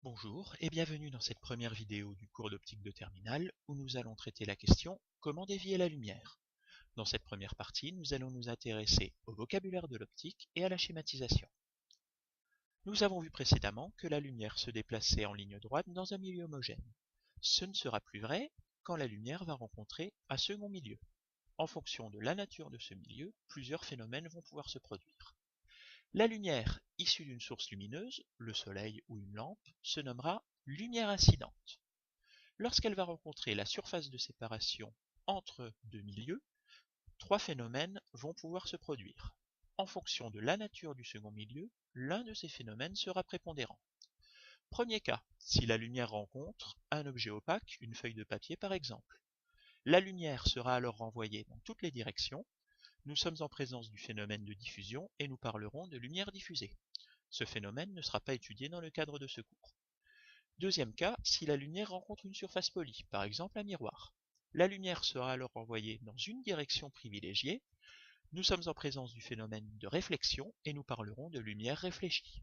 Bonjour et bienvenue dans cette première vidéo du cours d'optique de terminale où nous allons traiter la question comment dévier la lumière. Dans cette première partie, nous allons nous intéresser au vocabulaire de l'optique et à la schématisation. Nous avons vu précédemment que la lumière se déplaçait en ligne droite dans un milieu homogène. Ce ne sera plus vrai quand la lumière va rencontrer un second milieu. En fonction de la nature de ce milieu, plusieurs phénomènes vont pouvoir se produire. La lumière issue d'une source lumineuse, le soleil ou une lampe, se nommera lumière incidente. Lorsqu'elle va rencontrer la surface de séparation entre deux milieux, trois phénomènes vont pouvoir se produire. En fonction de la nature du second milieu, l'un de ces phénomènes sera prépondérant. Premier cas, si la lumière rencontre un objet opaque, une feuille de papier par exemple. La lumière sera alors renvoyée dans toutes les directions. Nous sommes en présence du phénomène de diffusion et nous parlerons de lumière diffusée. Ce phénomène ne sera pas étudié dans le cadre de ce cours. Deuxième cas, si la lumière rencontre une surface polie, par exemple un miroir. La lumière sera alors envoyée dans une direction privilégiée. Nous sommes en présence du phénomène de réflexion et nous parlerons de lumière réfléchie.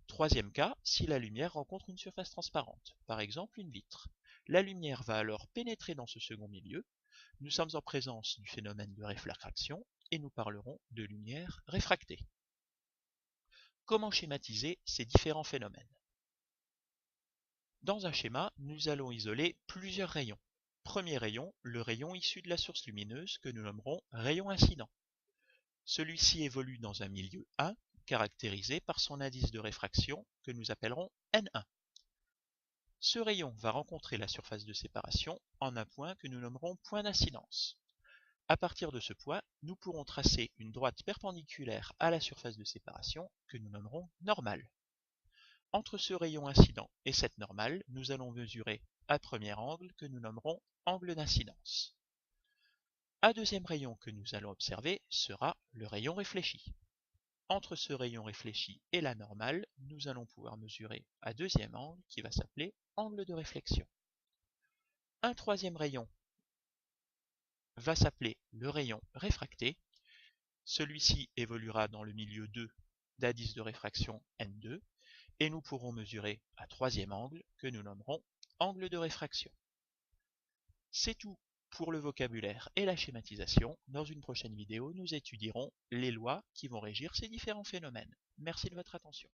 Troisième cas, si la lumière rencontre une surface transparente, par exemple une vitre. La lumière va alors pénétrer dans ce second milieu. Nous sommes en présence du phénomène de réfraction et nous parlerons de lumière réfractée. Comment schématiser ces différents phénomènes? Dans un schéma, nous allons isoler plusieurs rayons. Premier rayon, le rayon issu de la source lumineuse que nous nommerons rayon incident. Celui-ci évolue dans un milieu 1, caractérisé par son indice de réfraction que nous appellerons N1. Ce rayon va rencontrer la surface de séparation en un point que nous nommerons point d'incidence. À partir de ce point, nous pourrons tracer une droite perpendiculaire à la surface de séparation que nous nommerons normale. Entre ce rayon incident et cette normale, nous allons mesurer un premier angle que nous nommerons angle d'incidence. Un deuxième rayon que nous allons observer sera le rayon réfléchi. Entre ce rayon réfléchi et la normale, nous allons pouvoir mesurer un deuxième angle qui va s'appeler angle de réflexion. Un troisième rayon va s'appeler le rayon réfracté. Celui-ci évoluera dans le milieu 2 d'indice de réfraction N2 et nous pourrons mesurer un troisième angle que nous nommerons angle de réfraction. C'est tout pour le vocabulaire et la schématisation. Dans une prochaine vidéo, nous étudierons les lois qui vont régir ces différents phénomènes. Merci de votre attention.